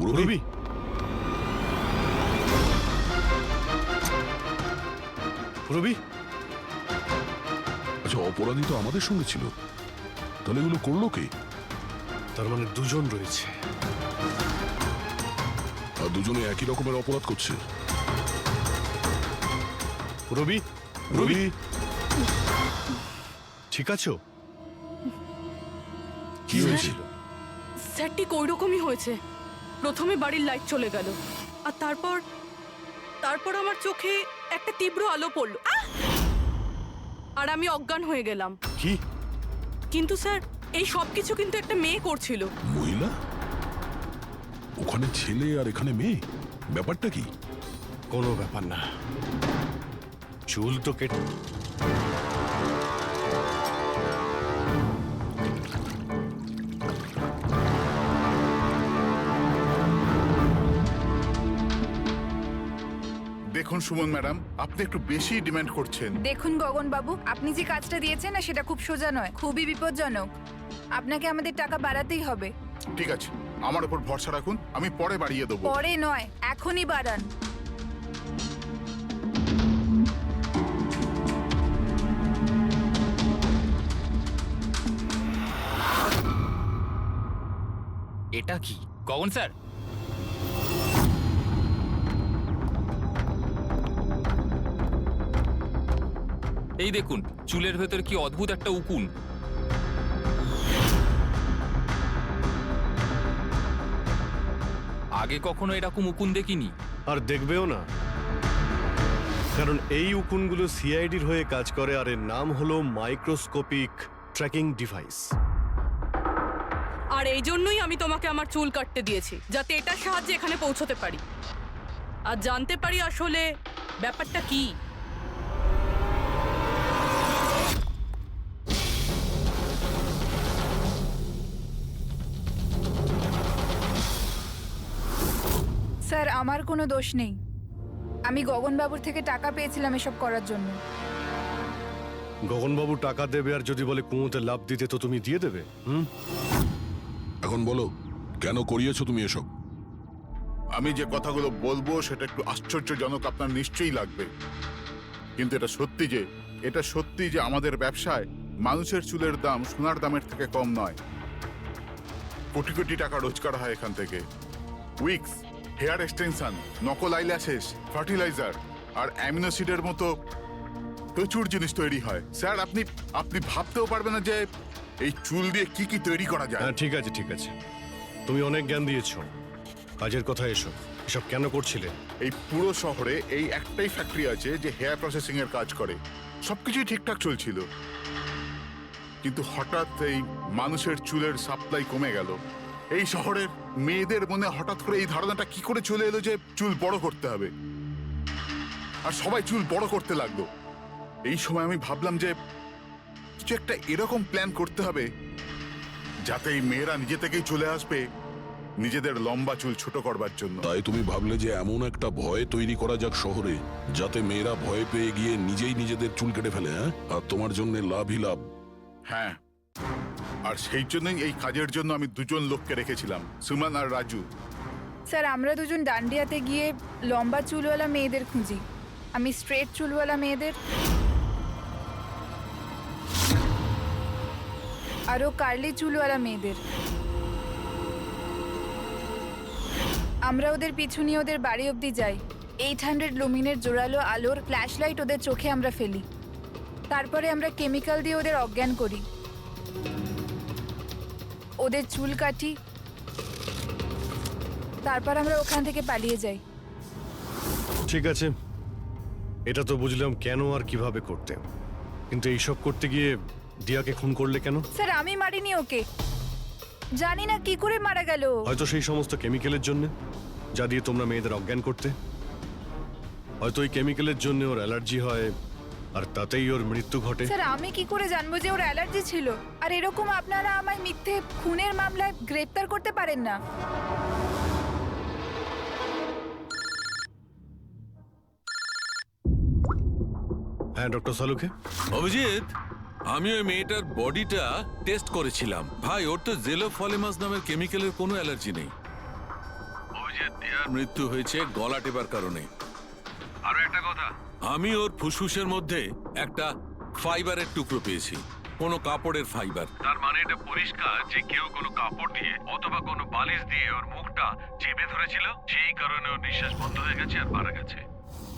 রবি, রবি, আচ্ছা, অপরাধী তো আমাদের সঙ্গে ছিল, তাহলে এগুলো করলো কে? তার মানে দুজন রয়েছে। আর দুজনে একই রকমের অপরাধ করছে। রবি, রবি, ঠিক আছো? কি হয়েছিল? স্যার ঠিক ওই রকমই হয়েছে। প্রথমে বাড়ির লাইট চলে গেল, আর তারপর আমার চোখে একটা তীব্র আলো পড়লো, আর আমি অজ্ঞান হয়ে গেলাম। কি? কিন্তু স্যার, এই সব কিছু কিন্তু একটা মেয়ে করছিল। মহিলা? ওখানে ছেলে আর এখানে মেয়ে, ব্যাপারটা কি? কোনো ব্যাপার না, চুল তো কেটে। দেখুন সুমন ম্যাডাম, আপনি একটু বেশি ডিমান্ড করছেন। দেখুন গগন বাবু, আপনি যে কাজটা দিয়েছেন না সেটা খুব সোজা নয়, খুবই বিপজ্জনক। আপনাকে আমাদের টাকা বাড়াতেই হবে। ঠিক আছে, আমার উপর ভরসা রাখুন, আমি পরে বাড়িয়ে দেবো। পরে নয়, এখনই বাড়ান। এটা কি গগন স্যার? এই দেখুন, চুলের ভেতর কি অদ্ভুত একটা উকুন। আগে কখনো এরকম উকুন দেখিনি। আর দেখবেও না, কারণ এই উকুনগুলো সিআইডির হয়ে কাজ করে, আর এর নাম হলো মাইক্রোস্কোপিক ট্র্যাকিং ডিভাইস। আর এই জন্যই আমি তোমাকে আমার চুল কাটতে দিয়েছি, যাতে এটার সাহায্যে এখানে পৌঁছতে পারি আর জানতে পারি আসলে ব্যাপারটা কি। স্যার, আমার কোনো দোষ নেই। আমি গগন বাবুর থেকে টাকা পেয়েছিলাম এসব করার জন্য। গগনবাবু টাকা দেবে, আর যদি বলে কুঁয়োতে লাভ দিতে তো তুমি দিয়ে দেবে? এখন বলো, কেন করিয়েছো তুমি এসব? আমি যে কথাগুলো বলবো সেটা একটু আশ্চর্যজনক আপনার নিশ্চয়ই লাগবে, কিন্তু এটা সত্যি যে আমাদের ব্যবসায় মানুষের চুলের দাম সোনার দামের থেকে কম নয়। কোটি কোটি টাকা রোজগার হয় এখান থেকে। উইক্স, হেয়ার এক্সটেনশন, নকল আইল্যাশেস, ফার্টিলাইজার আর অ্যামিনোসিডের মতো প্রচুর জিনিস তৈরি হয়। স্যার, আপনি ভাবতেও পারবেন না যে এই চুল দিয়ে কি কি তৈরি করা যায়। হ্যাঁ, ঠিক আছে, ঠিক আছে, তুমি অনেক জ্ঞান দিয়েছো। কাজের কথা এসো, এসব কেন করছিলে? এই পুরো শহরে এই একটাই ফ্যাক্টরি আছে যে হেয়ার প্রসেসিং এর কাজ করে। সবকিছুই ঠিকঠাক চলছিল, কিন্তু হঠাৎ এই মানুষের চুলের সাপ্লাই কমে গেল। এই শহরের মেয়েদের মনে হঠাৎ করে এই ধারণাটা কি করে চলে এলো যে চুল বড় করতে হবে, আর সবাই চুল বড় করতে লাগলো। এই সময় আমি ভাবলাম যে কিছু একটা এরকম প্ল্যান করতে হবে যাতে এই মেয়েরা নিজে থেকেই চলে আসবে নিজেদের লম্বা চুল ছোট করবার জন্য। তাই তুমি ভাবলে যে এমন একটা ভয় তৈরি করা যাক শহরে, যাতে মেয়েরা ভয় পেয়ে গিয়ে নিজেই নিজেদের চুল কেটে ফেলে, হ্যাঁ? আর তোমার জন্য লাভই লাভ। হ্যাঁ, আর সেই জন্যই এই কাজের জন্য আমি দুজন লোককে রেখেছিলাম, সুমন আর রাজু। স্যার, আমরা দুজন ডান্ডিয়াতে গিয়ে লম্বা চুলওয়ালা মেয়েদের খুঁজি। আমি স্ট্রেট চুলওয়ালা মেয়েদের, আরও কার্লি চুলওয়ালা মেয়েদের। আমরা ওদের পিছু নিয়ে ওদের বাড়ি অবধি যাই। 800 লুমিনের জোরালো আলোর ফ্ল্যাশ লাইট ওদের চোখে আমরা ফেলি। তারপরে আমরা কেমিক্যাল দিয়ে ওদের অজ্ঞান করি, ওদের চুল কাটি, তারপর আমরা ওখান থেকে পালিয়ে যাই। ঠিক আছে, এটা তো বুঝলাম কেন আর কিভাবে করতে, কিন্তু এইসব করতে গিয়ে দিয়াকে খুন করলে কেন? স্যার, আমি মারিনি ওকে, জানি না কি করে মারা গেল। হয়তো সেই সমস্ত কেমিক্যালের জন্য যা দিয়ে তোমরা মেয়েদের অজ্ঞান করতে। হয়তো ওই কেমিক্যালের জন্য ওর অ্যালার্জি হয়, আর তাতেই ওর মৃত্যু ঘটে। স্যার, আমি কি করে জানবো যে ওর অ্যালার্জি ছিল? আর এরকম আপনারা আমায় মিথ্যে খুনের মামলায় গ্রেফতার করতে পারেন না। হ্যাঁ, ডক্টর সালুকে। অভিজিৎ, আমি ওই মেয়েটার বডিটা টেস্ট করেছিলাম। ভাই, ওর তো জেলোফলিমাস নামের কেমিক্যালের কোনো অ্যালার্জি নেই। ও যে দিয়ার মৃত্যু হয়েছে গলা টেপার কারণে। আরো একটা কথা, আমি ওর ফুসফুসের মধ্যে একটা ফাইবারের টুকরো পেয়েছি, কোনো কাপড়ের ফাইবার। তার মানে এটা পরিষ্কার যে কেউ কোনো কাপড় দিয়ে অথবা কোনো বালিশ দিয়ে ওর মুখটা চেপে ধরেছিল, সেই কারণে ওর নিঃশ্বাস বন্ধ হয়ে গেছে আর মারা গেছে।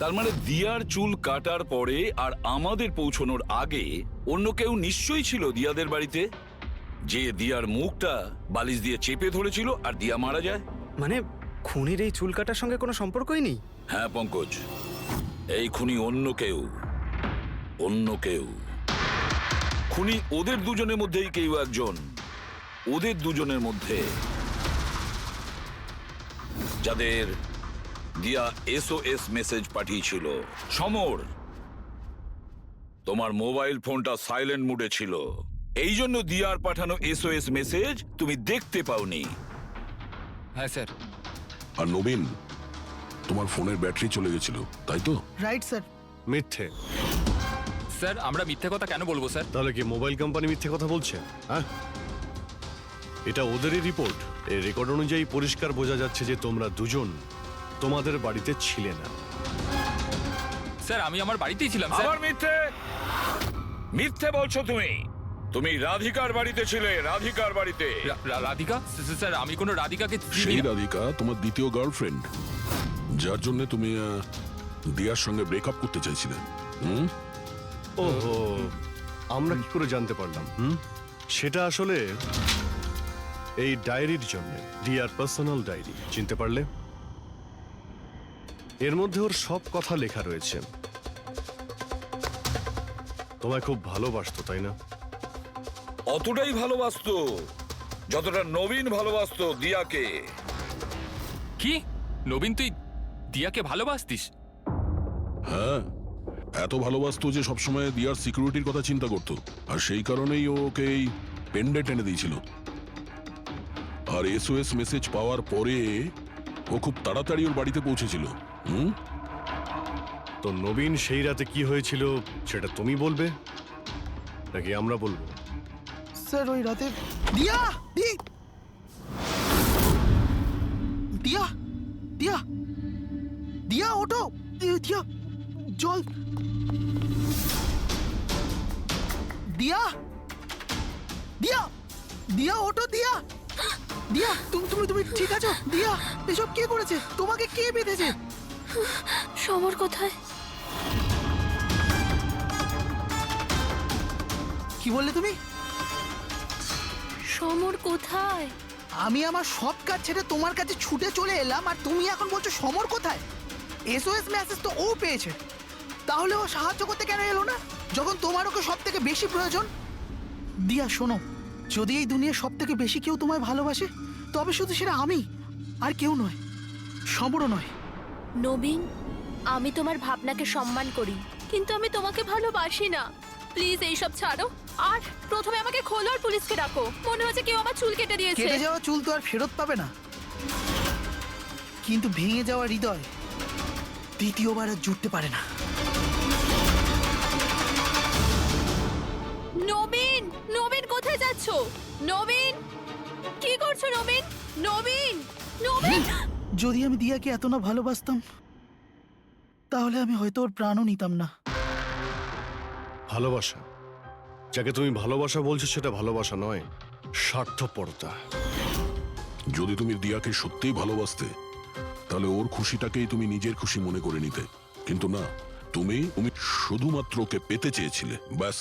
তার মানে দিয়ার চুল কাটার পরে আর আমাদের পৌঁছানোর আগে অন্য কেউ নিশ্চয়ই ছিল দিয়াদের বাড়িতে, যে দিয়ার মুখটা বালিশ দিয়ে চেপে ধরেছিল আর দিয়া মারা যায়। মানে খুনির এই চুল কাটার সঙ্গে কোনো সম্পর্কই নেই? হ্যাঁ পঙ্কজ, এই খুনি অন্য কেউ, অন্য কেউ। খুনি ওদের দুজনের মধ্যেই কেউ একজন, ওদের দুজনের মধ্যে যাদের দিয়া SOS মেসেজ পাঠিয়েছিল। সমর, তোমার মোবাইল ফোনটা সাইলেন্ট মুডে ছিল, এই জন্য দিয়ার পাঠানো SOS মেসেজ তুমি দেখতে পাওনি। হ্যাঁ স্যার। আর নবীন, তোমার ফোনের ব্যাটারি চলে গেছিল, তাই তো? Right sir. মিথ্যে। স্যার আমরা মিথ্যে কথা কেন বলবো স্যার? তাহলে কি মোবাইল কোম্পানি মিথ্যে কথা বলছে? হ্যাঁ, এটা ওদেরই রিপোর্ট। এই রেকর্ড অনুযায়ী পরিষ্কার বোঝা যাচ্ছে যে তোমরা দুজন তোমাদের বাড়িতে ছিলে না। স্যার আমি আমার বাড়িতেই ছিলাম স্যার। আবার মিথ্যে, মিথ্যে বলছো তুমি। তুমি রাধিকার বাড়িতে ছিলে, রাধিকার বাড়িতে। রাধিকা? স্যার আমি কোনো রাধিকাকে চিনি সেই না। রাধিকা তোমার দ্বিতীয় গার্লফ্রেন্ড, যার জন্য তুমি দিয়ার সঙ্গে ব্রেকআপ করতে চাইছিলে। ওহো, আমরা কি করে জানতে পারলাম? সেটা আসলে এই ডায়েরির জন্য, দিয়ার পার্সোনাল ডায়েরি। চিনতে পারলে? এর মধ্যে ওর সব কথা লেখা রয়েছে। তোমায় খুব ভালোবাসতো, তাই না? অতটাই ভালোবাসতো যতটা নবীন ভালোবাসতো দিয়াকে। কি? নবীন তুই দিয়াকে ভালোবাসতিস? হ্যাঁ, এত ভালোবাসতো যে সবসময় দিয়ার সিকিউরিটির কথা চিন্তা করতো, আর সেই কারণেই ও ওকে এই পেন্ডে টেনে দিয়েছিল। আর SOS মেসেজ পাওয়ার পরে ও খুব তাড়াতাড়ি ওর বাড়িতে পৌঁছেছিল। তো নবীন সেই রাতে কি হয়েছিল সেটা তুমি বলবে নাকি আমরা বলবো? স্যার ওই রাতে দিয়া দিয়া দিয়া দিয়া ওঠো, দিয়া জল, দিয়া দিয়া দিয়া ওঠো, দিয়া দিয়া তুমি ঠিক আছো? দিয়া এসব কে করেছে? তোমাকে কে বেঁধেছে? সমর কোথায়? কি বললে তুমি? সমর কোথায়? আমি আমার সব কাজ ছেড়ে তোমার কাছে ছুটে চলে এলাম, আর তুমি এখন বলছো সমর কোথায়? SOS মেসেজ তো ও পেয়েছে, তাহলে ও সাহায্য করতে কেন এলো না যখন তোমার ওকে সব থেকে বেশি প্রয়োজন? দিয়া শোনো, যদি এই দুনিয়ার সব থেকে বেশি কেউ তোমায় ভালোবাসে, তবে শুধু সেটা আমি, আর কেউ নয়, সমরও নয়। নবীন, আমি তোমার ভাবনাকে সম্মান করি, কিন্তু আমি তোমাকে ভালোবাসি না। প্লিজ এইসব ছাড়ো, আর প্রথমে আমাকে খোলো আর পুলিশকে ডাকো। মনে হচ্ছে কেউ আমার চুল কেটে দিয়েছে। কেটে যাওয়া চুল তো আর ফেরত পাবে না, কিন্তু ভেঙে যাওয়া হৃদয় দ্বিতীয়বার আর জুটতে পারে না। নবীন, নবীন কোথায় যাচ্ছ? নবীন, কি করছো নবীন? নবীন, নবীন! যদি আমি দিয়াকে এত না ভালোবাসতাম, তাহলে আমি হয়তো ওর প্রাণও নিতাম না। ভালোবাসা, যাকে তুমি ভালোবাসা বলছো সেটা ভালোবাসা নয়, স্বার্থপরতা। যদি তুমি দিয়াকে সত্যিই ভালোবাসতে, তাহলে ওর খুশিটাকেই তুমি নিজের খুশি মনে করে নিতে, কিন্তু না, তুমি শুধুমাত্র ওকে পেতে চেয়েছিলে, ব্যাস।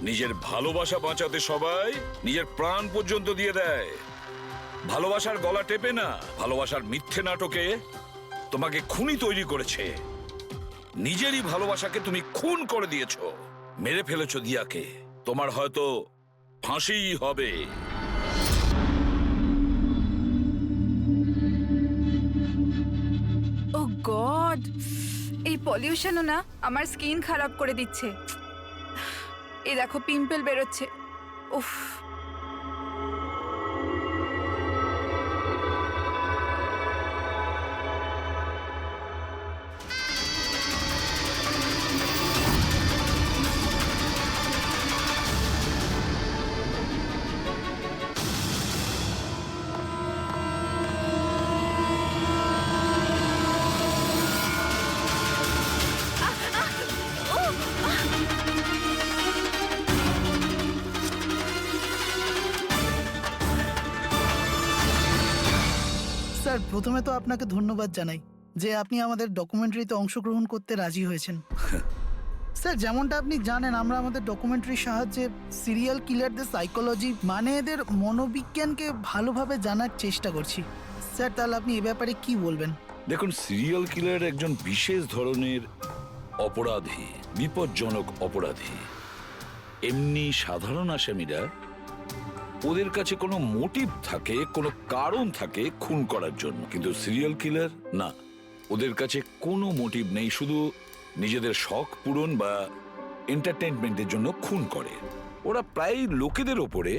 নিজের ভালোবাসা বাঁচাতে সবাই নিজের প্রাণ পর্যন্ত দিয়ে দেয়। ভালোবাসার গলা টেপে না, ভালোবাসার মিথ্যে নাটকে তোমাকে খুনি তৈরি করেছে। নিজেরই ভালোবাসাকে তুমি খুন করে দিয়েছো, মেরে ফেলেছো দিয়াকে। তোমার হয়তো ফাঁসিই হবে। ও গড, এই পলিউশনও না আমার স্কিন খারাপ করে দিচ্ছে। এই দেখো পিম্পল বেরোচ্ছে। উফ। স্যার প্রথমে তো আপনাকে ধন্যবাদ জানাই যে আপনি আমাদের ডকুমেন্টারিতে অংশগ্রহণ করতে রাজি হয়েছেন। স্যার যেমনটা আপনি জানেন আমরা আমাদের ডকুমেন্টারির সাহায্যে সিরিয়াল কিলারদের সাইকোলজি মানে এদের মনোবিজ্ঞানকে ভালোভাবে জানার চেষ্টা করছি। স্যার তাহলে আপনি এ ব্যাপারে কি বলবেন? দেখুন, সিরিয়াল কিলার একজন বিশেষ ধরনের অপরাধী, বিপজ্জনক অপরাধী। এমনি সাধারণ আসামিরা ওদের কাছে কোনো মোটিভ থাকে, কোনো কারণ থাকে খুন করার জন্য, কিন্তু সিরিয়াল কিলার না, ওদের কাছে কোনো মোটিভ নেই, শুধু নিজেদের শখ পূরণ বা এন্টারটেনমেন্টের জন্য খুন করে। ওরা প্রায় লোকেদের ওপরে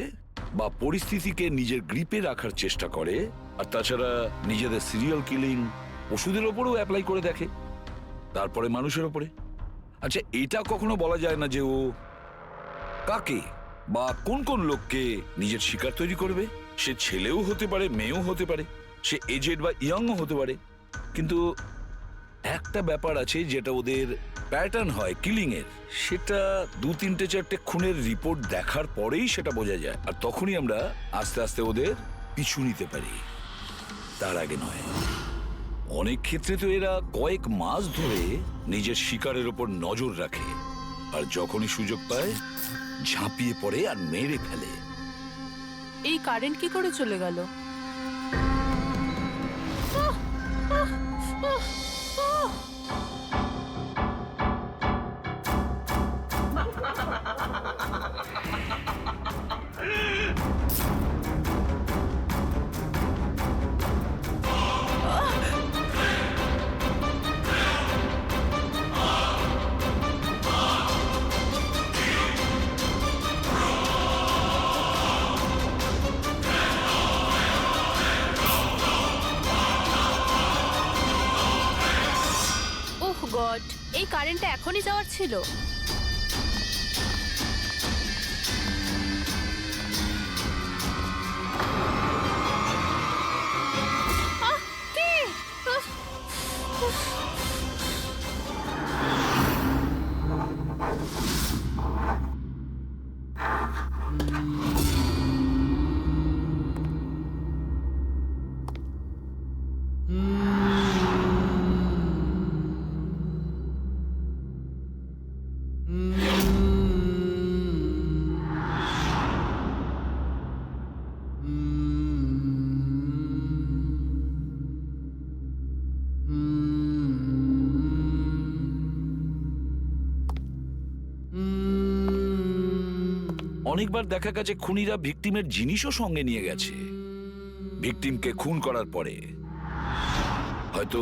বা পরিস্থিতিকে নিজের গ্রিপে রাখার চেষ্টা করে, আর তাছাড়া নিজেদের সিরিয়াল কিলিং পশুদের ওপরেও অ্যাপ্লাই করে দেখে, তারপরে মানুষের ওপরে। আচ্ছা, এটা কখনো বলা যায় না যে ও কাকে বা কোন কোন লোককে নিজের শিকার তৈরি করবে। সে ছেলেও হতে পারে, মেয়েও হতে পারে, সে এজেড বা ইয়াংও হতে পারে। কিন্তু একটা ব্যাপার আছে যেটা ওদের প্যাটার্ন হয় কিলিং এর, সেটা 2-3-4টে খুনের রিপোর্ট দেখার পরেই সেটা বোঝা যায়, আর তখনই আমরা আস্তে আস্তে ওদের পিছু নিতে পারি, তার আগে নয়। অনেক ক্ষেত্রে তো এরা কয়েক মাস ধরে নিজের শিকারের ওপর নজর রাখে, আর যখনই সুযোগ পায় ঝাঁপিয়ে পড়ে আর মেরে ফেলে। এই কারেন্ট কি করে চলে গেল? ওহ গড, এই কারেন্টটা এখনই যাওয়ার ছিল। আহ, কে? আহ, উফ। অনেকবার দেখা গেছে খুনিরা ভিকটিমের জিনিসও সঙ্গে নিয়ে গেছে। ভিকটিমকে খুন করার পরে হয়তো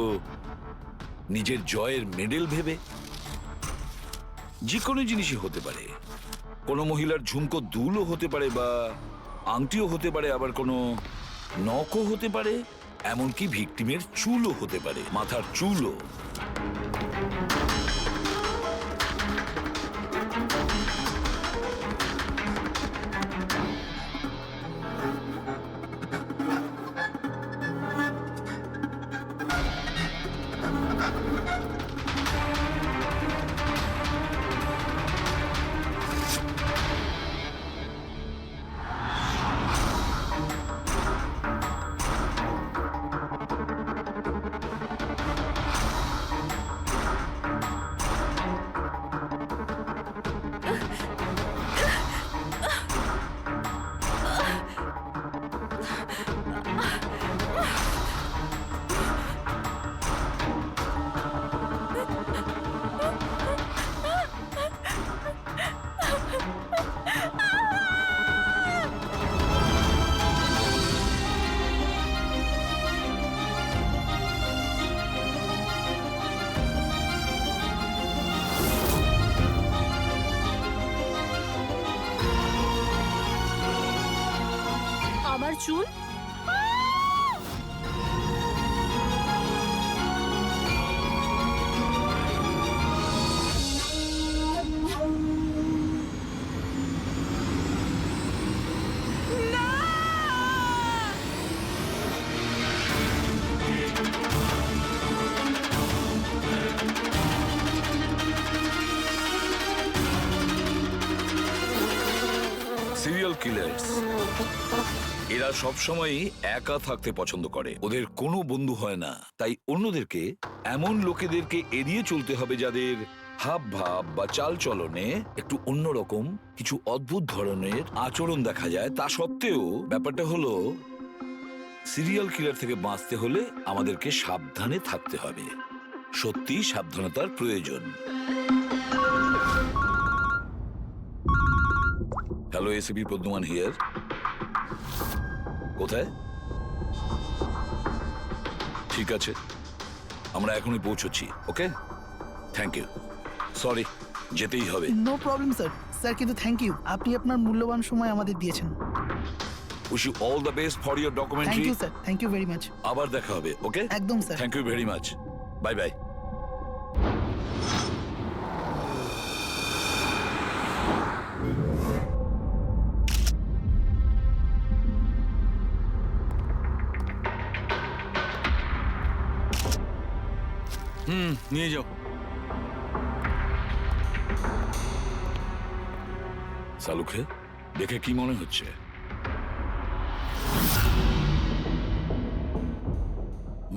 নিজের জয়ের মেডেল ভেবে, যে কোনো জিনিসই হতে পারে। কোনো মহিলার ঝুমকো দুলও হতে পারে বা আংটিও হতে পারে, আবার কোনো নখও হতে পারে, এমনকি ভিকটিমের চুলও হতে পারে, মাথার চুলও। আমার চুল? Serial killers এরা সবসময়ই একা থাকতে পছন্দ করে, ওদের কোনো বন্ধু হয় না। তাই অন্যদেরকে, এমন লোকেদেরকে এড়িয়ে চলতে হবে যাদের হাব ভাব বা চাল চলনে একটু অন্যরকম, কিছু অদ্ভুত ধরনের আচরণ দেখা যায়। তা সত্ত্বেও ব্যাপারটা হলো, সিরিয়াল কিলার থেকে বাঁচতে হলে আমাদেরকে সাবধানে থাকতে হবে। সত্যি সাবধানতার প্রয়োজন। Hello, ACP Pradyuman here. কোথায়? ঠিক আছে, আমরা এখনই পৌঁছচ্ছি। Okay, thank you. সরি, যেতেই হবে। No problem sir. স্যার কিন্তু থ্যাংক ইউ, আপনি আপনার মূল্যবান সময় আমাদের দিয়েছেন। Wish you all the best for your thank documentary. You sir, thank you very much. আবার দেখা হবে। ওকে, একদম sir. Thank you very much. Bye bye. নিয়ে যাও। সালুকে দেখে কি মনে হচ্ছে?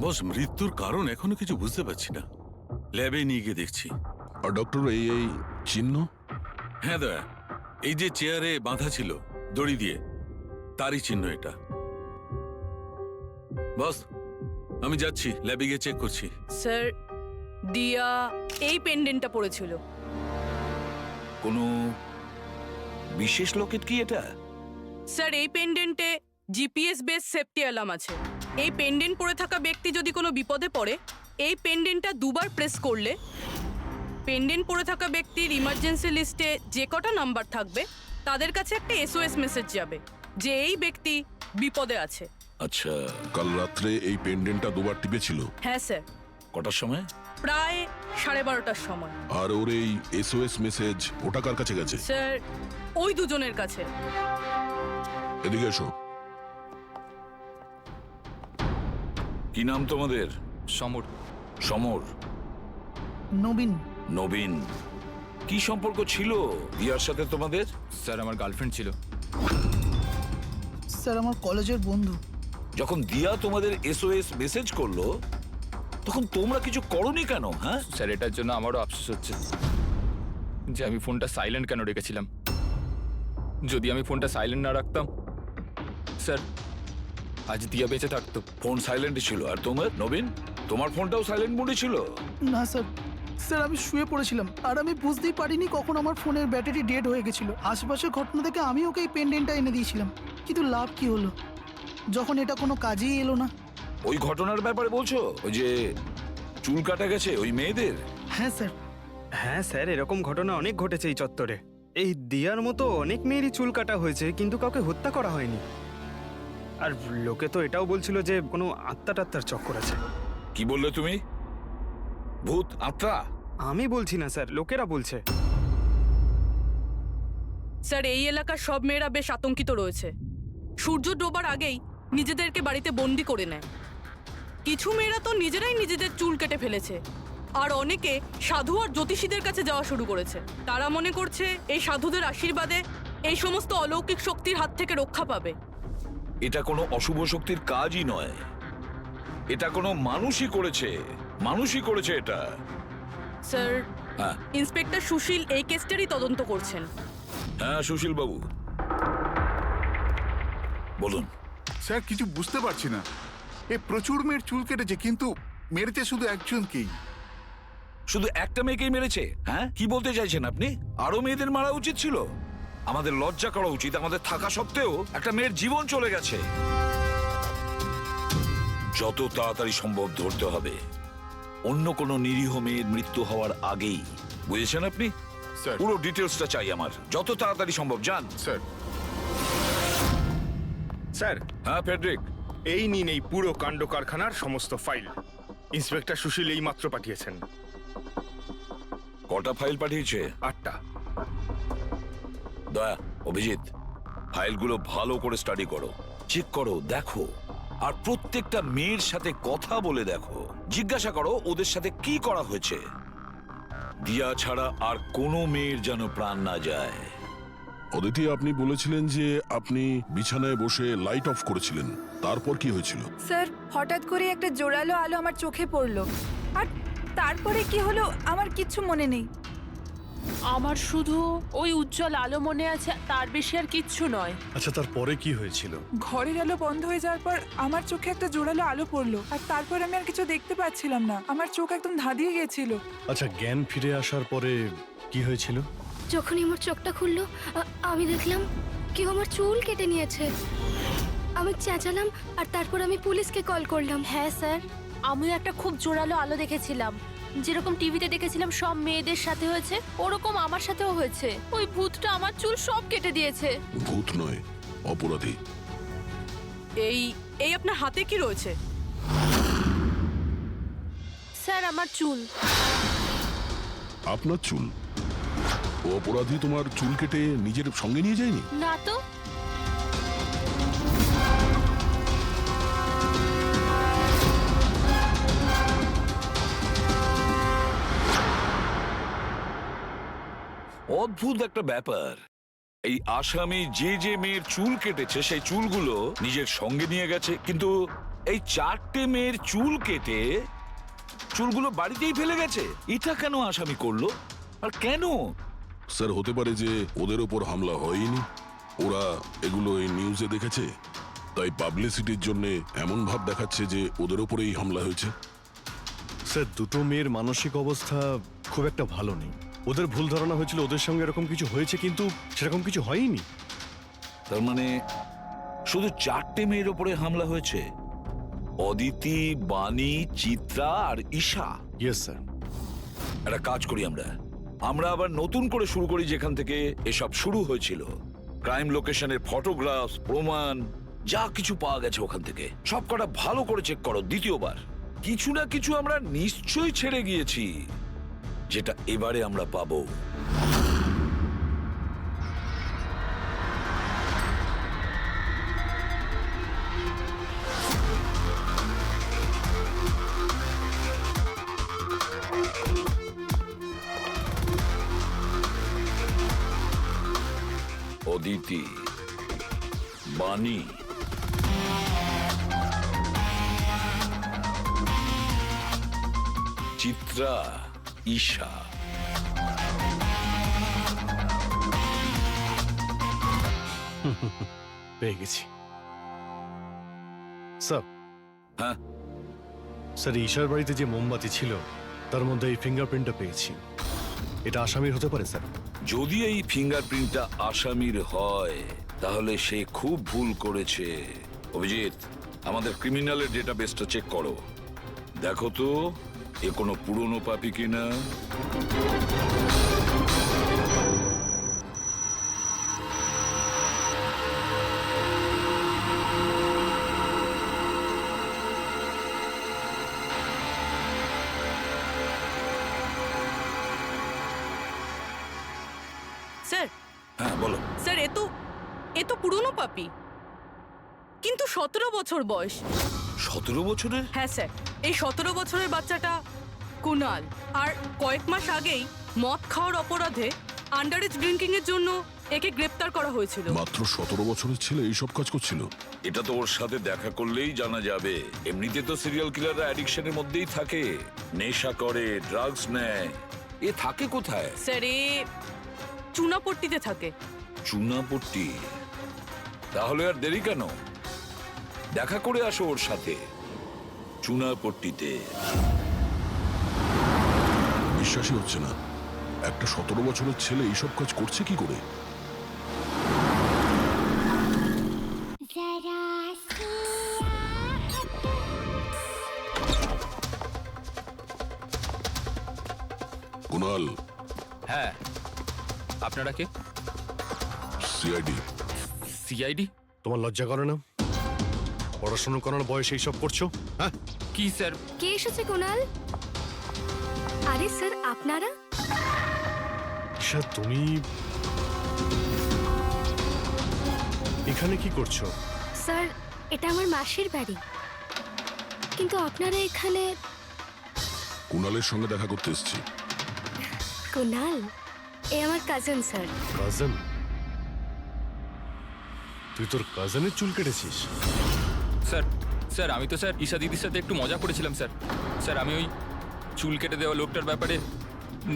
বস, মৃত্যুর কারণ এখনো কিছু বুঝতে পারছি না। ল্যাবে নিয়ে গিয়ে দেখছি। আর ডক্টর, এই চিহ্ন? হ্যাঁ দয়া, এই যে চেয়ারে বাঁধা ছিল দড়ি দিয়ে, তারই চিহ্ন এটা। বস, আমি যাচ্ছি, ল্যাবে গিয়ে চেক করছি। স্যার, দিয়া এই পেন্ডেন্টটা পড়েছিল। কোনো বিশেষ লোকের কি এটা? স্যার, এই পেন্ডেন্টে জিপিএস বেস সেফটি অ্যালার্ম আছে। এই পেন্ডেন্ট পরে থাকা ব্যক্তি যদি কোনো বিপদে পড়ে, এই পেন্ডেন্টটা দুবার প্রেস করলে পেন্ডেন্ট পরে থাকা ব্যক্তির ইমার্জেন্সি লিস্টে যে কটা নাম্বার থাকবে তাদের কাছে একটা এসওএস মেসেজ যাবে যে এই ব্যক্তি বিপদে আছে। আচ্ছা, কাল রাত্রে এই পেন্ডেন্টটা দুবার টিপেছিল। হ্যাঁ স্যার, কটার সময়? প্রায় 12:30টার সময়। আর ওর এই এসওএস মেসেজ ওটা কার কাছে গেছে? স্যার, ওই দুজনের কাছে। এদিকে এসো। কি নাম তোমাদের? সমর। সমর। নবীন। নবীন। কি সম্পর্ক ছিল দিয়ার সাথে তোমাদের? স্যার, আমার গার্লফ্রেন্ড ছিল। স্যার, আমার কলেজের বন্ধু। যখন দিয়া তোমাদের এসওএস মেসেজ করলো তখন তোমরা কিছু করনি কেন? হ্যাঁ স্যার, এটার জন্য আমারও আফসোস হচ্ছে যে আমি ফোনটা সাইলেন্ট কেন রেখেছিলাম। যদি আমি ফোনটা সাইলেন্ট না রাখতাম, স্যার, আজ দিয়া বেঁচে থাকতো। ফোন সাইলেন্ট ছিল। আর তোমার নবীন, তোমার ফোনটাও সাইলেন্ট মোডে ছিল? না স্যার, স্যার আমি শুয়ে পড়েছিলাম আর আমি বুঝতেই পারিনি কখন আমার ফোনের ব্যাটারি ডেড হয়ে গেছিল। আশেপাশের ঘটনা থেকে আমি ওকে এই পেন্ডেন্টটা এনে দিয়েছিলাম, কিন্তু লাভ কি হলো যখন এটা কোনো কাজেই এলো না। ওই ঘটনার ব্যাপারে বলছো? ওই যে চুল কাটা গেছে ওই মেয়েদের? হ্যাঁ স্যার। হ্যাঁ স্যার, এরকম ঘটনা অনেক ঘটেছে এই চত্বরে। এই দিয়ার মতো অনেক মেয়েরই চুল কাটা হয়েছে, কিন্তু কাউকে হত্যা করা হয়নি। আর লোকে তো এটাও বলছিল যে কোনো আত্মা টাত্মার চক্কর আছে। কি বললে তুমি? ভূত, আত্মা? আমি বলছি না স্যার, লোকেরা বলছে। স্যার, এই এলাকার সব মেয়েরা বেশ আতঙ্কিত রয়েছে। সূর্য ডোবার আগেই নিজেদেরকে বাড়িতে বন্দি করে নেয়। কিছু মেয়েরা তো নিজেরাই নিজেদের চুল কেটে ফেলেছে, আর অনেকে সাধু আর জ্যোতিষীদের কাছে যাওয়া শুরু করেছে। তারা মনে করছে এই সাধুদের আশীর্বাদে এই সমস্ত অলৌকিক শক্তির হাত থেকে রক্ষা পাবে। এটা কোনো অশুভ শক্তির কাজই নয়, এটা কোনো মানুষই করেছে। মানুষই করেছে এটা। স্যার, হ্যাঁ ইন্সপেক্টর সুশীল এই কেসটারই তদন্ত করছেন। হ্যাঁ, সুশীল বাবু বলুন। স্যার, কিছু বুঝতে পারছি না। এ প্রচুর মেয়ের চুল কেটেছে, কিন্তু মেরেছে শুধু একজনকেই। শুধু একটা মেয়েকেই মেরেছে? হ্যাঁ, কি বলতে চাইছেন আপনি? আরো মেয়েদের মারা উচিত ছিল? আমাদের লজ্জা করা উচিত। আমাদের থাকা সত্ত্বেও একটা মেয়ের জীবন চলে গেছে। যত তাড়াতাড়ি সম্ভব ধরতে হবে অন্য কোনো নিরীহ মেয়ের মৃত্যু হওয়ার আগেই। বুঝেছেন আপনি? স্যার। পুরো ডিটেলসটা চাই আমার, যত তাড়াতাড়ি সম্ভব। যান। স্যার। স্যার, হ্যাঁ ফেডরিক, এই নিন এই পুরো কাণ্ড কারখানার সমস্ত ফাইল। ইন্সপেক্টর সুশীল এই মাত্র পাঠিয়েছেন। কটা ফাইল পাঠিয়েছে? 8টা। দয়া, অভিজিৎ, ফাইলগুলো ভালো করে স্টাডি করো, চেক করো, দেখো। আর প্রত্যেকটা মেয়ের সাথে কথা বলে দেখো, জিজ্ঞাসা করো ওদের সাথে কি করা হয়েছে। দিয়া ছাড়া আর কোনো মেয়ের যেন প্রাণ না যায়। অদিতি, আপনি বলেছিলেন যে আপনি বিছানায় বসে লাইট অফ করেছিলেন, তারপর কি হয়েছিল? স্যার হঠাৎ করে একটা জোরালো আলো আমার চোখে পড়লো আর তারপরে কি হলো আমার কিচ্ছু মনে নেই। আমার শুধু ওই উজ্জ্বল আলো মনে আছে, তার বেশি আর কিচ্ছু নয়। আচ্ছা, তারপরে কি হয়েছিল? ঘরের আলো বন্ধ হয়ে যাওয়ার পর আমার চোখে একটা জোরালো আলো পড়লো আর তারপর আমি আর কিছু দেখতে পাচ্ছিলাম না, আমার চোখ একদম ধাঁধিয়ে গেছিল। আচ্ছা, জ্ঞান ফিরে আসার পরে কি হয়েছিল? যখনই আমার চোখটা খুললো আমি দেখলাম কেউ আমার চুল কেটে নিয়েছে। আমি চেঁচালাম আর তারপর আমি পুলিশকে কল করলাম। হ্যাঁ স্যার, আমিও একটা খুব জোরালো আলো দেখেছিলাম, যেরকম টিভিতে দেখেছিলাম সব মেয়েদের সাথে হয়েছে, ওরকম আমার সাথেও হয়েছে। ওই ভূতটা আমার চুল সব কেটে দিয়েছে। ভূত নয়, অপরাধী। এই এই আপনার হাতে কি রয়েছে? স্যার আমার চুল। আপনার চুল? ও অপরাধী তোমার চুল কেটে নিজের সঙ্গে নিয়ে যায়নি? না তো। অদ্ভুত একটা ব্যাপার, এই আসামি যে যে মেয়ের চুল কেটেছে সেই চুলগুলো নিজের সঙ্গে নিয়ে গেছে, কিন্তু এই 4টে মেয়ের চুল কেটে চুলগুলো বাড়িতেই ফেলে গেছে। এটা কেন আসামি করলো আর কেন? স্যার, হতে পারে যে ওদের ওপর হামলা হয়নি, ওরা এগুলো এই নিউজে দেখেছে, তাই পাবলিসিটির জন্য এমন ভাব দেখাচ্ছে যে ওদের ওপরেই হামলা হয়েছে। স্যার, দুটো মেয়ের মানসিক অবস্থা খুব একটা ভালো নেই। ওদের ভুল ধারণা হয়েছিল ওদের সঙ্গে এরকম কিছু হয়েছে, কিন্তু সেরকম কিছু হয়নি। তার মানে শুধু 4টে মেয়ের ওপরে হামলা হয়েছে? অদিতি, বাণী, চিত্রা আর ঈশা। Yes sir. একটা কাজ করি, আমরা আবার নতুন করে শুরু করি যেখান থেকে এসব শুরু হয়েছিল। ক্রাইম লোকেশনের ফটোগ্রাফ, প্রমাণ, যা কিছু পাওয়া গেছে ওখান থেকে সব কটা ভালো করে চেক করো দ্বিতীয়বার। কিছু না কিছু আমরা নিশ্চয়ই ছেড়ে গিয়েছি, যেটা এবারে আমরা পাবো। অদিতি, বাণী, চিত্রা, ঈশা। পেয়ে গেছি স্যার। হ্যাঁ স্যার, ঈশার বাড়িতে যে মোমবাতি ছিল তার মধ্যে এই ফিঙ্গারপ্রিন্টটা পেয়েছি। এটা আসামির হতে পারে স্যার। যদি এই ফিঙ্গারপ্রিন্টটা আসামির হয় তাহলে সে খুব ভুল করেছে। অভিজিৎ, আমাদের ক্রিমিনালের ডেটাবেসটা চেক করো, দেখো তো এ কোনো পুরনো পাপি কিনা। স্যার, হ্যাঁ বলো। স্যার, এ তো পুরনো পাপি, কিন্তু 17 বছর বয়স। 17 বছরের? হ্যাঁ স্যার, এই 17 বছরের বাচ্চাটা কুনাল, আর কয়েক মাস আগেই মদ খাওয়ার অপরাধে আন্ডার এজ ড্রিঙ্কিং এর জন্য একে গ্রেপ্তার করা হয়েছিল। মাত্র 17 বছরের ছেলে এইসব কাজ করছিল? এটা তো ওর সাথে দেখা করলেই জানা যাবে। এমনিতে তো সিরিয়াল কিলাররা অ্যাডিকশনের মধ্যেই থাকে, নেশা করে, ড্রাগস নেয়। এ থাকে কোথায়? স্যার, এ চুনাপট্টিতে থাকে। চুনাপট্টি? তাহলে আর দেরি কেন, দেখা করে আসো ওর সাথে চুনাপট্টিতে। বিশ্বাসই হচ্ছে না, একটা 17 বছরের ছেলে এইসব কাজ করছে কি করে? কুনাল। হ্যাঁ, আপনারা কে? সিআইডি। সিআইডি? তোমার লজ্জা করে না? পড়াশোনা করার বয়সে এইসব করছো? হ্যাঁ, কি স্যার? কে এসেছে কুনাল? আরে স্যার, আপনারা? ঈশা, তুমি এখানে কি করছো? স্যার, এটা আমার মাসির বাড়ি, কিন্তু আপনারা এখানে? কুনালের সঙ্গে দেখা করতে এসেছি। কুনাল এ আমার কাজিন স্যার। কাজিন? তুই তোর কাজিনের চুল কেটেছিস? স্যার স্যার আমি তো স্যার ঈশা দিদির সাথে একটু মজা করেছিলাম স্যার। স্যার আমি ওই চুল কেটে দেওয়া লোকটার ব্যাপারে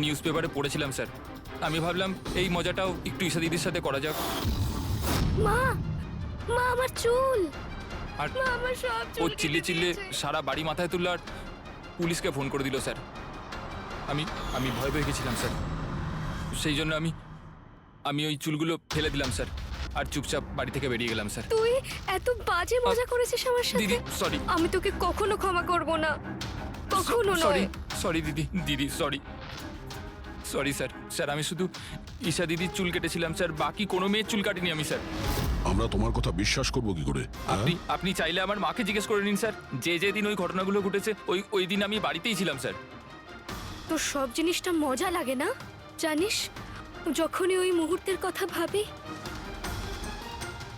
নিউজ পেপারে পড়েছিলাম স্যার। আমি ভাবলাম এই মজাটাও একটু ঈশা দিদির সাথে করা যাক। মা মা আমার চুল, আর মা আমার সব ও চুল চিল্লে কেটে চিল্লে দিয়েছে। সারা বাড়ি মাথায় তুললো আর পুলিশকে ফোন করে দিল স্যার। আমি ভয় পেয়ে গেছিলাম স্যার, সেই জন্য আমি ওই চুলগুলো ফেলে দিলাম স্যার আর চুপচাপ বাড়ি থেকে বেরিয়ে গেলাম স্যার। তুই এত বাজে মজা করেছিস আমার সাথে। দিদি সরি, আমি তোকে কখনো ক্ষমা করব না, কখনো সরি নয়। সরি দিদি সরি সরি স্যার। স্যার আমি শুধু ঈশা দিদির চুল কেটেছিলাম স্যার, বাকি কোনো মেয়ের চুল কাটিনি আমি স্যার। আমরা তোমার কথা বিশ্বাস করবো কি করে? আপনি চাইলে আমার মাকে জিজ্ঞেস করে নিন স্যার, যে দিন ওই ঘটনাগুলো ঘটেছে ওই দিন আমি বাড়িতেই ছিলাম স্যার। তোর সব জিনিসটা মজা লাগে না জানিস? যখনই ওই মুহূর্তের কথা ভাবি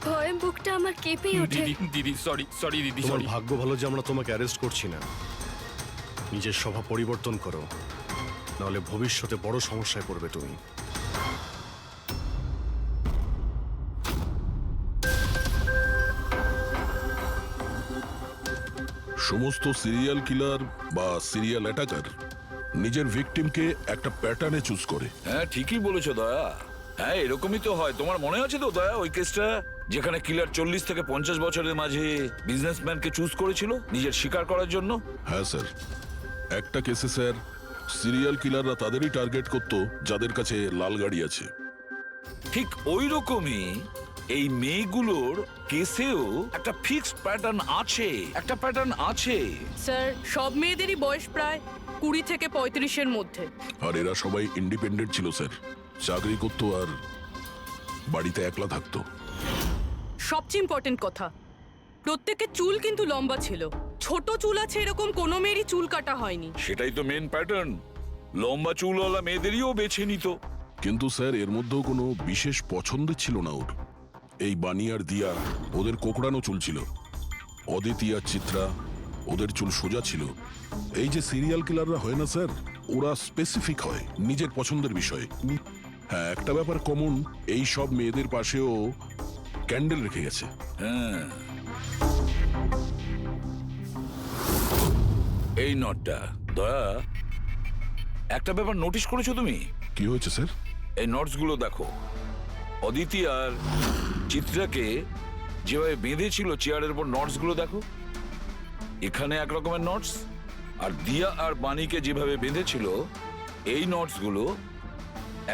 ভয়ে বুকটা আমার কেঁপে ওঠে। দিদি সরি দিদি তোমার সরি। ভাগ্য ভালো যে আমরা তোমাকে অ্যারেস্ট করছি না। নিজের স্বভাব পরিবর্তন করো, নাহলে ভবিষ্যতে বড় সমস্যায় পড়বে তুমি। সমস্ত সিরিয়াল কিলার বা সিরিয়াল অ্যাটাকার নিজের ভিকটিমকে একটা প্যাটার্নে চুজ করে। হ্যাঁ ঠিকই বলেছো দয়া। হ্যাঁ এরকমই তো হয়। তোমার মনে আছে তো দয়া ওই কেসটা, যেখানে কিলার 40 থেকে 50 বছরের মাঝে বিজনেসম্যানকে চুজ করেছিল নিজের শিকার করার জন্য? হ্যাঁ স্যার, একটা কেসে স্যার সিরিয়াল কিলাররা তাদেরই টার্গেট করতো যাদের কাছে লাল গাড়ি আছে। ঠিক ওই রকমই এই মেয়েগুলোর কেসেও একটা ফিক্সড প্যাটার্ন আছে। স্যার সব মেয়েদেরই বয়স প্রায় 20 থেকে 35-এর মধ্যে। আর এরা সবাই ইন্ডিপেন্ডেন্ট ছিল স্যার, চাকরি করতো আর বাড়িতে একলা থাকতো। সবচেয়ে ইম্পর্টেন্ট কথা, প্রত্যেকের চুল কিন্তু লম্বা ছিল। ছোট চুল আছে এরকম কোনো মেয়েরই চুল কাটা হয়নি। সেটাই তো মেন প্যাটার্ন, লম্বা চুলওয়ালা মেয়েদেরইও বেছে নিত। কিন্তু স্যার এর মধ্যেও কোনো বিশেষ পছন্দের ছিল না ওর। এই বানি আর দিয়া ওদের কোকড়ানো চুল ছিল, অদিতি আর চিত্রা ওদের চুল সোজা ছিল। এই যে সিরিয়াল কিলাররা হয় না স্যার, ওরা স্পেসিফিক হয় নিজের পছন্দের বিষয়ে। হ্যাঁ একটা ব্যাপার কমন, এই সব মেয়েদের পাশেও ক্যান্ডেল রেখে গেছে। হ্যাঁ এই নটটা দয়া, একটা ব্যাপার নোটিশ করেছো তুমি? কি হয়েছে স্যার? এই নোটস গুলো দেখো, অদিতি আর চিত্রাকে যেভাবে বেঁধেছিল চেয়ারের উপর, নোটস গুলো দেখো। এখানে এক রকমের নোটস, আর দিয়া আর বাণীকে যেভাবে বেঁধেছিল এই নোটস গুলো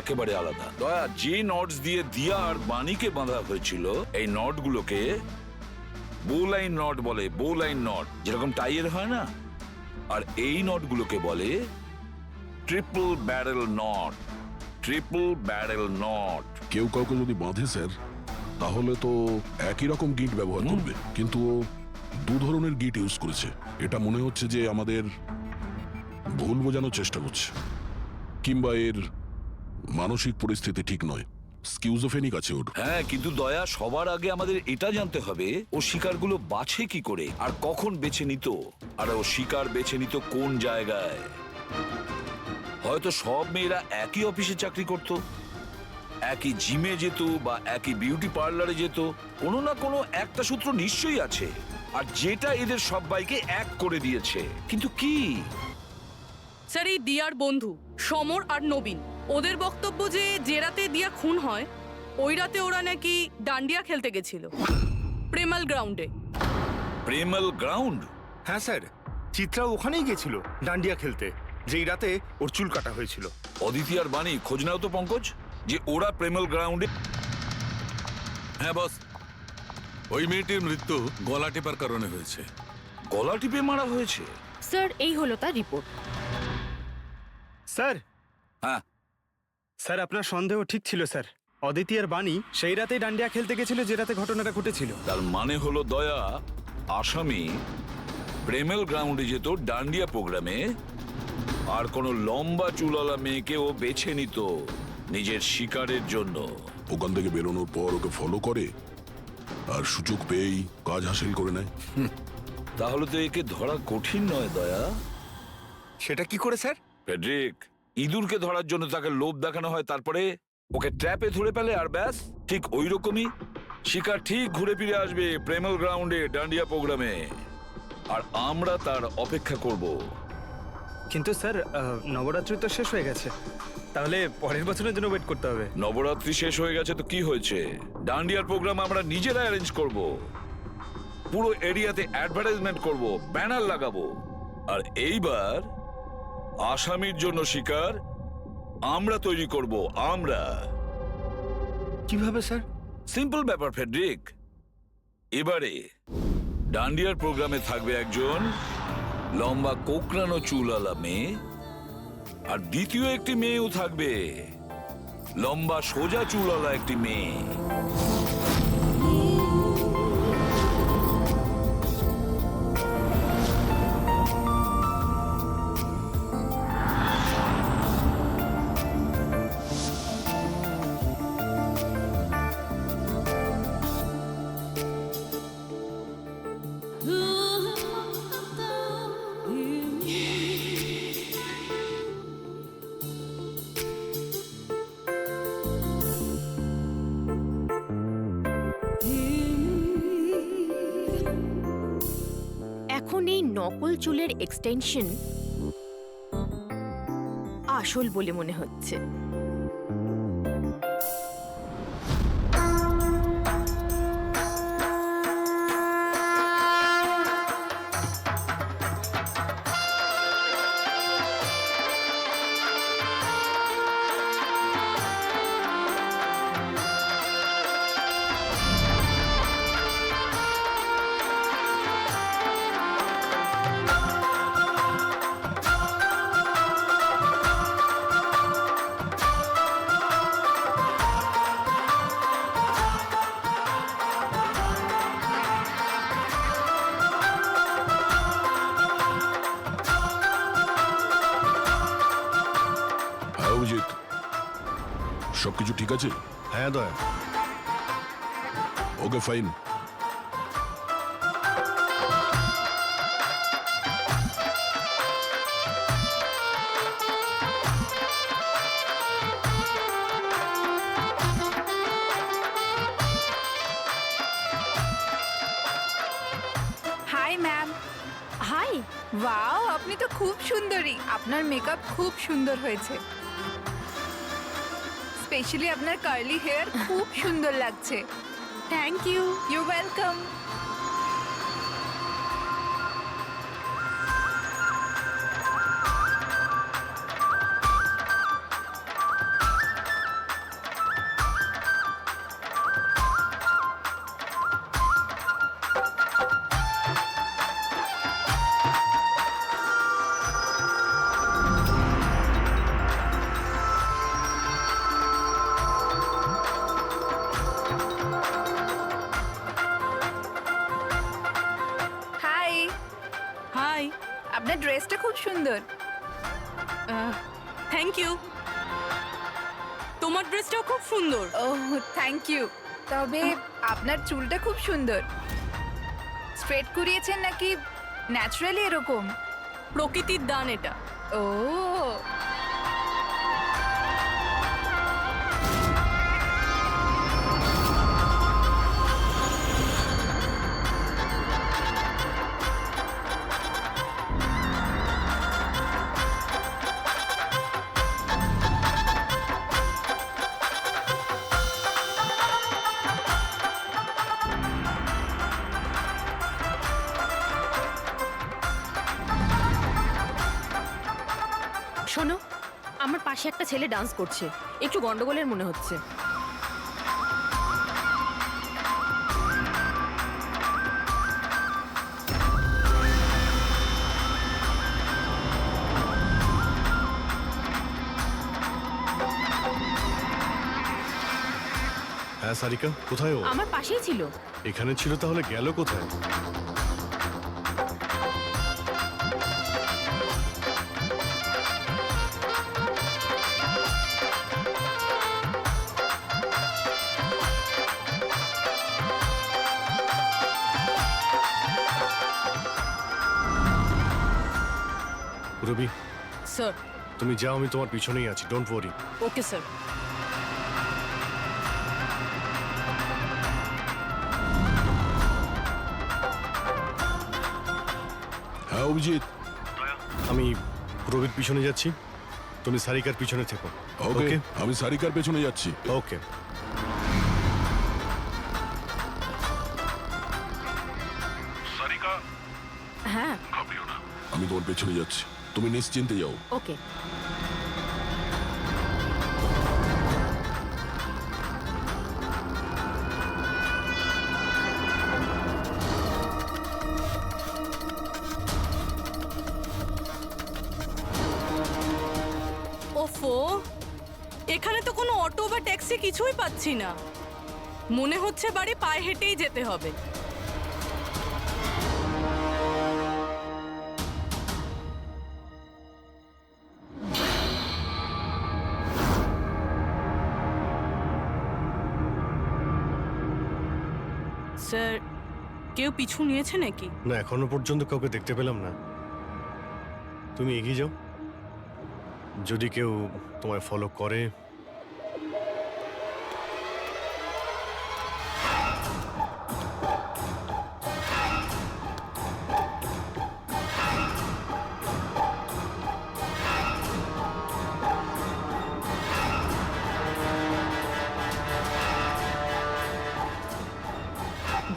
একেবারে আলাদা। দয়া, যে নোটস দিয়ে দিয়া আর বাণীকে বাঁধা হয়েছিল এই নট গুলোকে বোলাইন নট বলে। বোলাইন নট যেরকম টাইয়ের হয় না, আর এই নট গুলোকে বলে triple barrel not. Triple barrel not. কেউ কাউকে যদি বাঁধে স্যার, তাহলে তো একই রকম গিট ব্যবহার করবে, কিন্তু ও দু ধরনের গিট ইউজ করেছে। এটা মনে হচ্ছে যে আমাদের ভুল বোঝানোর চেষ্টা করছে, কিংবা এর মানসিক পরিস্থিতি ঠিক নয়, স্কিউজোফেনিক আছে ওর। হ্যাঁ কিন্তু দয়া, সবার আগে আমাদের এটা জানতে হবে ও শিকারগুলো বাছে কি করে আর কখন বেছে নিত, আর ও শিকার বেছে নিত কোন জায়গায়। হয়তো সব মেয়েরা একই অফিসে চাকরি করত, একই জিমে যেত বা একই বিউটি পার্লারে যেত। কোনো না কোনো একটা সূত্র নিশ্চয়ই আছে, আর যেটা এদের সবাইকে এক করে দিয়েছে। কিন্তু কি? স্যার এই দিয়ার বন্ধু সমর আর নবীন, ওদের বক্তব্য যে রাতে দিয়া খুন হয় ওই রাতে ওরা নাকি ডান্ডিয়া খেলতে গেছিল প্রেমাল গ্রাউন্ডে। প্রেমাল গ্রাউন্ড? হ্যাঁ স্যার, চিত্রা ওখানেই গেছিল ডান্ডিয়া খেলতে, যেই রাতে ওর চুল কাটা হয়েছিল। অদিতি আর বাণী, খোঁজ নাও তো পঙ্কজ যে ওরা প্রেমাল গ্রাউন্ডে। হ্যাঁ বস, ওই মেয়েটির মৃত্যু গলা টেপার কারণে হয়েছে। গলা টিপে মারা হয়েছে? স্যার এই হলো তার রিপোর্ট। স্যার, হ্যাঁ স্যার আপনার সন্দেহ ঠিক ছিল স্যার। অদিতি আর বাণী সেই রাতেই ডান্ডিয়া খেলতে গেছিল যে রাতে ঘটনাটা ঘটেছিল। তার মানে হলো দয়া, আসামি প্রেমেল গ্রাউন্ডে যেত ডান্ডিয়া প্রোগ্রামে, আর কোনো লম্বা চুলওয়ালা মেয়েকে ও বেছে নিত নিজের শিকারের জন্য। ওখান থেকে বেরোনোর পর ওকে ফলো করে আর সুযোগ পেয়েই কাজ হাসিল করে নেয়। তাহলে তো একে ধরা কঠিন নয় দয়া। সেটা কি করে স্যার? ফেডরিক, ইঁদুরকে ধরার জন্য তাকে লোভ দেখানো হয়, তারপরে ওকে ট্র্যাপে ধরে ফেলে, আর ব্যাস। ঠিক ওই রকমই শিকার ঠিক ঘুরে ফিরে আসবে প্রেমল গ্রাউন্ডে ডান্ডিয়া প্রোগ্রামে, আর আমরা তার অপেক্ষা করব। কিন্তু স্যার নবরাত্রি তো শেষ হয়ে গেছে, তাহলে পরের বছরের জন্য ওয়েট করতে হবে। নবরাত্রি শেষ হয়ে গেছে তো কি হয়েছে, ডান্ডিয়ার প্রোগ্রাম আমরা নিজেরা অ্যারেঞ্জ করব, পুরো এরিয়াতে অ্যাডভার্টাইজমেন্ট করব, ব্যানার লাগাবো। আর এইবার আসামির জন্য শিকার আমরা তৈরি করব, আমরা। কিভাবে স্যার? সিম্পল ব্যাপার ফেডরিক। এবারে ডান্ডিয়ার প্রোগ্রামে থাকবে একজন লম্বা কোকড়ানো চুলওয়ালা মেয়ে, আর দ্বিতীয় একটি মেয়েও থাকবে, লম্বা সোজা চুলওয়ালা একটি মেয়ে। এখন এই নকল চুলের এক্সটেনশন আসল বলে মনে হচ্ছে। হ্যাঁ অভিজিৎ, সবকিছু ঠিক আছে? হ্যাঁ দয়া। Okay fine. Hi ma'am. Hi. Wow, আপনি তো খুব সুন্দরী। আপনার মেকআপ খুব সুন্দর হয়েছে, স্পেশালি আপনার কার্লি হেয়ার খুব সুন্দর লাগছে। Thank you. You welcome. Hi. Hi. আপনার ড্রেসটা খুব সুন্দর। Thank you. তোমার ড্রেসটাও খুব সুন্দর। Oh thank you. তবে আপনার চুলটা খুব সুন্দর। স্ট্রেট করিয়েছেন নাকি ন্যাচারালি এরকম? প্রকৃতির দান এটা। ও শোনো, আমার পাশে একটা ছেলে ডান্স করছে, একটু গন্ডগোলের মনে হচ্ছে। হ্যাঁ সারিকা, কোথায় ও? আমার পাশেই ছিল। এখানে ছিল, তাহলে গেল কোথায়? রবি, স্যার। তুমি যাও, আমি তোমার পিছনেই আছি, ডোন্ট ওয়ারি। Okay sir. হ্যাঁ অভিজিৎ, আমি প্রবীর পিছনে যাচ্ছি, তুমি সারিকার পিছনে থেকো। ওকে আমি সারিকার পেছনে যাচ্ছি। ওকে। হ্যাঁ আমি তোমার পেছনে যাচ্ছি, তুমি নিশ্চিন্তে যাও। ওকে। ওফো, এখানে তো কোনো অটো বা ট্যাক্সি কিছুই পাচ্ছি না। মনে হচ্ছে বাড়ি পায়ে হেঁটেই যেতে হবে। স্যার, কেউ পিছু নিয়েছে নাকি? না, এখনো পর্যন্ত কাউকে দেখতে পেলাম না। তুমি এগিয়ে যাও, যদি কেউ তোমায় ফলো করে।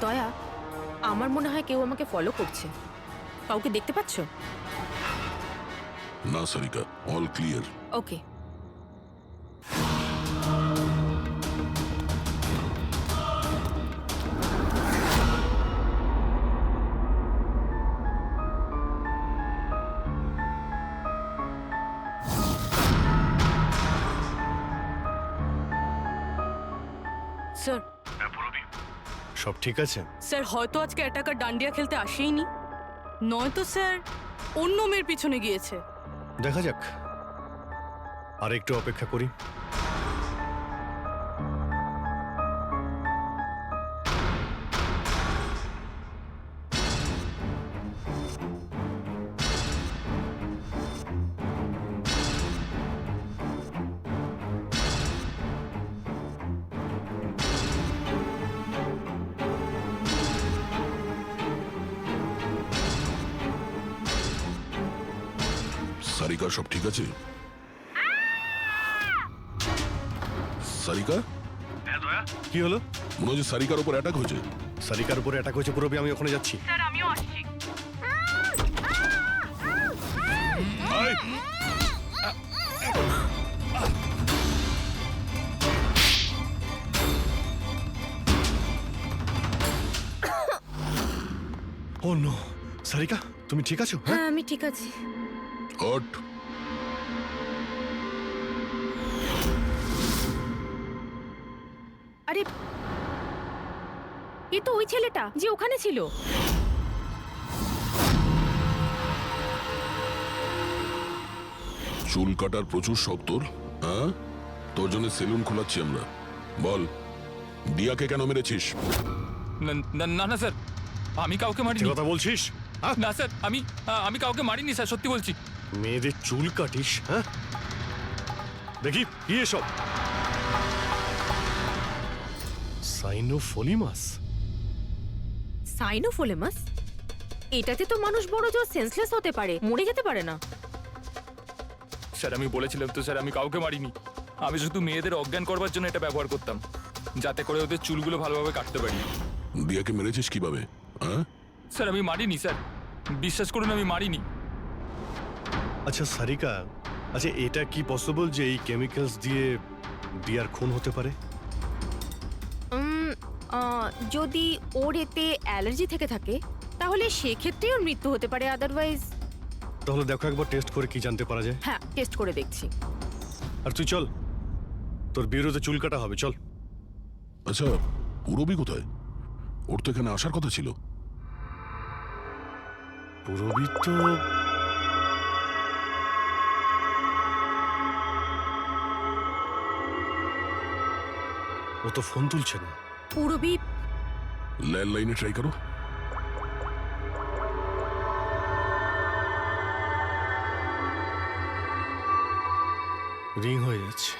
দয়া, আমার মনে হয় কেউ আমাকে ফলো করছে। কাউকে দেখতে পাচ্ছো? না সারিকা, অল ক্লিয়ার। ওকে। স্যার, সব ঠিক আছে? স্যার হয়তো আজকে অ্যাটাকার ডান্ডিয়া খেলতে আসেইনি, নয়তো স্যার অন্য মেয়ের পিছনে গিয়েছে। দেখা যাক, আর একটু অপেক্ষা করি। সারিকা সব ঠিক আছে? সারিকা, কি হলো? মনে হচ্ছে সারিকার উপর অ্যাটাক হয়েছে। সারিকার উপরে অ্যাটাক হয়েছে পুরবি, আমি ওখানে যাচ্ছি। স্যার, আমিও আসছি। ও নো, সারিকা তুমি ঠিক আছো? হ্যাঁ আমি ঠিক আছি। হট। আরে, এ তো ওই ছেলেটা যে ওখানে ছিল। চুল কাটার প্রচুর শখ তোর, হ্যাঁ? তোর জন্য সেলুন খোলাচ্ছি আমরা। বল, দিয়াকে কেন মেরেছিস? না না না স্যার, আমি কাউকে যে মারিনি। কথা বলছিস? না স্যার, আমি কাউকে মারিনি স্যার, সত্যি বলছি। মেয়েদের চুল কাটিস? হ্যাঁ, দেখি কি এসব। সাইনোফোলিমাস? সাইনোফোলেমাস? এটাতে তো মানুষ বড় জোর সেন্সলেস হতে পারে, মরে যেতে পারে না। স্যার আমি বলেছিলাম তো স্যার, আমি কাউকে মারিনি। আমি শুধু মেয়েদের অজ্ঞান করবার জন্য এটা ব্যবহার করতাম, যাতে করে ওদের চুলগুলো ভালোভাবে কাটতে পারি। দিয়াকে মেরেছিস কিভাবে, হ্যাঁ? স্যার আমি মারিনি স্যার, বিশ্বাস করুন আমি মারিনি। আচ্ছা সারিকা, আচ্ছা এটা কি পসিবল যে এই কেমিক্যালস দিয়ে দিয়ার খুন হতে পারে? যদি ওর এতে অ্যালার্জি থেকে থাকে তাহলে সেক্ষেত্রে ওর মৃত্যু হতে পারে, আদারওয়াইজ। তাহলে দেখো একবার টেস্ট করে কি জানতে পারা যায়। হ্যাঁ, টেস্ট করে দেখছি। আর তুই চল, তোর বিরুদ্ধে চুল কাটা হবে, চল। আচ্ছা, পুরবি কোথায়? ওর তো এখানে আসার কথা ছিল। পুরবি তো ও তো ফোন তুলছে না। পুরবি ল্যান্ডলাইনে ট্রাই করো। রিং হয়ে যাচ্ছে।